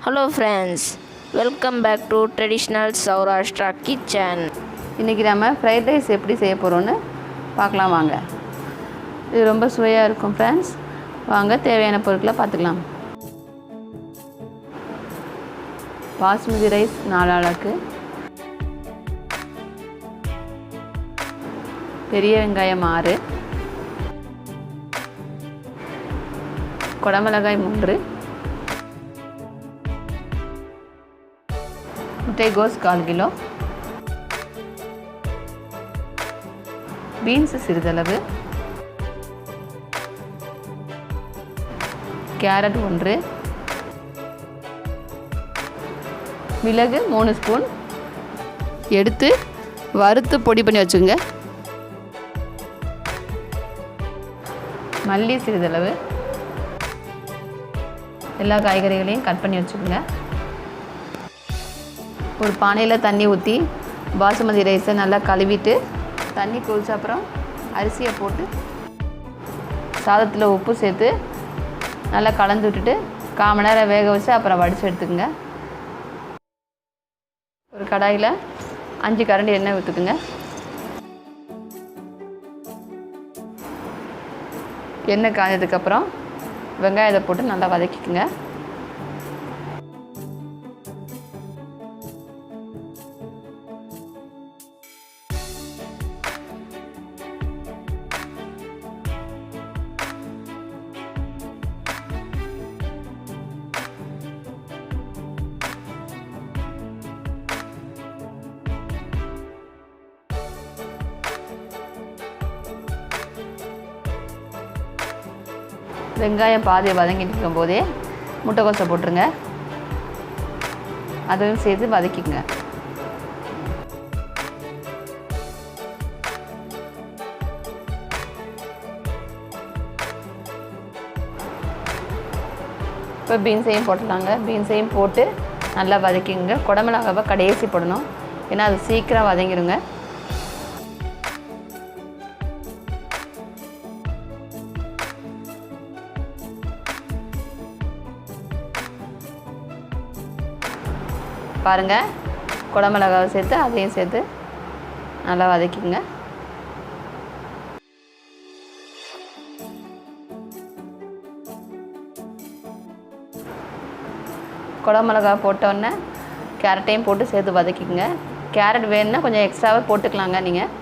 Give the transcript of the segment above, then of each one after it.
Hello friends, welcome back to traditional Saurashtra kitchen. இன்றைக்கி நம்ம fried rice எப்படி செய்ய போகிறோன்னு பார்க்கலாம் வாங்க. இது ரொம்ப சுவையாக இருக்கும் ஃப்ரெண்ட்ஸ். வாங்க தேவையான பொருட்களை பார்த்துக்கலாம். பாஸ்மதி ரைஸ் 4 அளவுக்கு, பெரிய வெங்காயம் 6, குடமிளகாய் 3, முட்டைகோஸ் 1/4 கிலோ, பீன்ஸ் சிறிதளவு, கேரட் 1, மிளகு 3 ஸ்பூன் எடுத்து வறுத்து பொடி பண்ணி வச்சுக்கோங்க. மல்லி சிறிதளவு, எல்லா காய்கறிகளையும் கட் பண்ணி வச்சுக்கோங்க. ஒரு பானையில் தண்ணி ஊற்றி பாசுமதி ரைஸை நல்லா கழுவிட்டு தண்ணி கொதிச்ச அப்புறம் அரிசியை போட்டு சாதத்தில் உப்பு சேர்த்து நல்லா கலந்து விட்டுட்டு 1/4 மணி நேரம் வேக வச்சு அப்புறம் வடித்து எடுத்துக்கோங்க. ஒரு கடாயில் 5 கரண்டி எண்ணெய் ஊற்றுக்குங்க. எண்ணெய் காய்ஞ்சதுக்கப்புறம் வெங்காயத்தை போட்டு நல்லா வதக்கிக்குங்க. வெங்காயம் பாதி வதங்கிட்டு இருக்கும்போதே முட்டைக்கோஸை போட்டுருங்க. அதையும் சேர்த்து வதக்கிங்க. இப்போ பீன்ஸையும் போட்டுடலாங்க. பீன்ஸையும் போட்டு நல்லா வதக்கிங்க. குடமிளகாவை கடைசி போடணும், ஏன்னா அது சீக்கிரம் வதங்கிடுங்க. பாருங்கள், குடமிளகாவை சேர்த்து அதையும் சேர்த்து நல்லா வதக்கிங்க. குடமிளகா போட்டோன்னே கேரட்டையும் போட்டு சேர்த்து வதக்கிங்க. கேரட் வேணும்னா கொஞ்சம் எக்ஸ்ட்ராவே போட்டுக்கலாங்க நீங்கள்.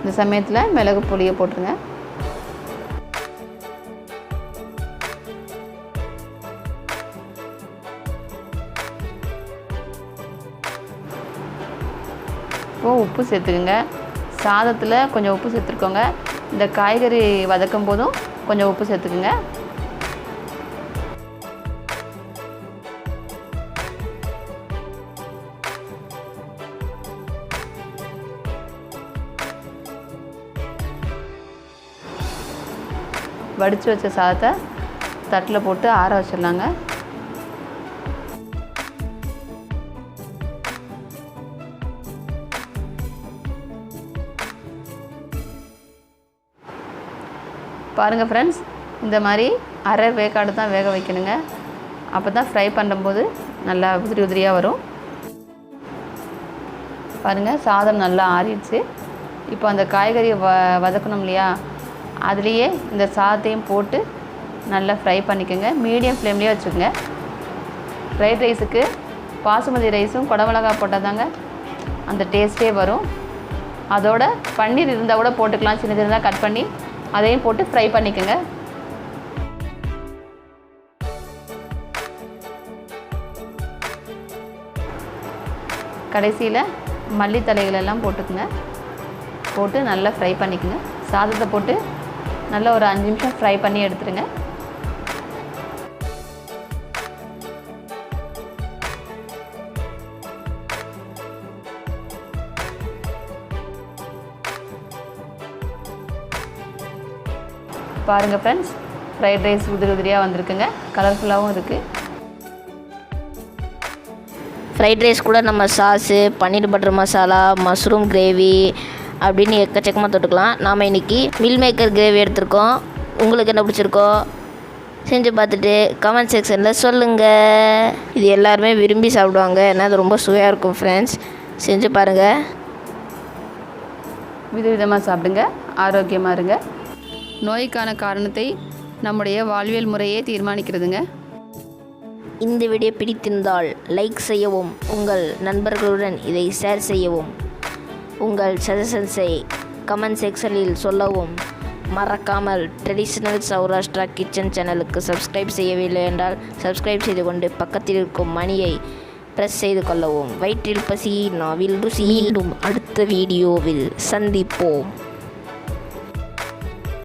இந்த சமயத்தில் மிளகு பொடியை போட்டுருங்க. இப்போது உப்பு சேர்த்துக்குங்க. சாதத்தில் கொஞ்சம் உப்பு சேர்த்துருக்கோங்க. இந்த காய்கறி வதக்கும் போதும் கொஞ்சம் உப்பு சேர்த்துக்குங்க. வடித்து வச்ச சாதத்தை தட்டில் போட்டு ஆற வச்சிடலாங்க. பாருங்கள் ஃப்ரெண்ட்ஸ், இந்த மாதிரி அரை வேக்காடு தான் வேக வைக்கணுங்க. அப்போ தான் ஃப்ரை பண்ணும்போது நல்லா உதிரி உதிரியாக வரும். பாருங்கள், சாதம் நல்லா ஆறிடுச்சு. இப்போ அந்த காய்கறியை வதக்கணும் இல்லையா, அதுலேயே இந்த சாதத்தையும் போட்டு நல்லா ஃப்ரை பண்ணிக்கோங்க. மீடியம் ஃப்ளேம்லேயே வச்சுக்கோங்க. ஃப்ரைட் ரைஸுக்கு பாசுமதி ரைஸும் குடமிளகாய் போட்டால் தாங்க அந்த டேஸ்ட்டே வரும். அதோட பன்னீர் இருந்தால் கூட போட்டுக்கலாம், சின்ன சின்னதாக கட் பண்ணி அதையும் போட்டு ஃப்ரை பண்ணிக்கோங்க. கடைசியில் மல்லித்தலைகளெல்லாம் போட்டுக்குங்க. போட்டு நல்லா ஃப்ரை பண்ணிக்கோங்க. சாதத்தை போட்டு நல்லா ஒரு 5 நிமிஷம் ஃப்ரை பண்ணி எடுத்துருங்க. பாருங்கள் ஃப்ரெண்ட்ஸ், ஃப்ரைட் ரைஸ் உதிரி உதிரியாக வந்திருக்குங்க. கலர்ஃபுல்லாகவும் இருக்குது. ஃப்ரைட் ரைஸ் கூட நம்ம சாஸு, பன்னீர் பட்டர் மசாலா, மஷ்ரூம் கிரேவி அப்படின்னு எக்கச்சக்கமாக தொட்டுக்கலாம். நாம் இன்றைக்கி மில் மேக்கர் கிரேவி எடுத்திருக்கோம். உங்களுக்கு என்ன பிடிச்சிருக்கோ செஞ்சு பார்த்துட்டு கமெண்ட் செக்ஷனில் சொல்லுங்கள். இது எல்லாருமே விரும்பி சாப்பிடுவாங்க. ஏன்னா அது ரொம்ப சுவையாக இருக்கும் ஃப்ரெண்ட்ஸ். செஞ்சு பாருங்கள். விதவிதமாக சாப்பிடுங்க, ஆரோக்கியமாக இருங்க. நோய்க்கான காரணத்தை நம்முடைய வாழ்வியல் முறையே தீர்மானிக்கிறதுங்க. இந்த வீடியோ பிடித்திருந்தால் லைக் செய்யவும், உங்கள் நண்பர்களுடன் இதை ஷேர் செய்யவும், உங்கள் சஜஷன்ஸை கமெண்ட் செக்ஷனில் சொல்லவும் மறக்காமல் ட்ரெடிஷ்னல் சௌராஷ்டிரா கிச்சன் சேனலுக்கு சப்ஸ்கிரைப் செய்யவில்லை என்றால் சப்ஸ்கிரைப் செய்து கொண்டு பக்கத்தில் இருக்கும் மணியை ப்ரெஸ் செய்து கொள்ளவும். வயிற்றில் பசி, நாவில் ருசி. மீண்டும் அடுத்த வீடியோவில் சந்திப்போம்.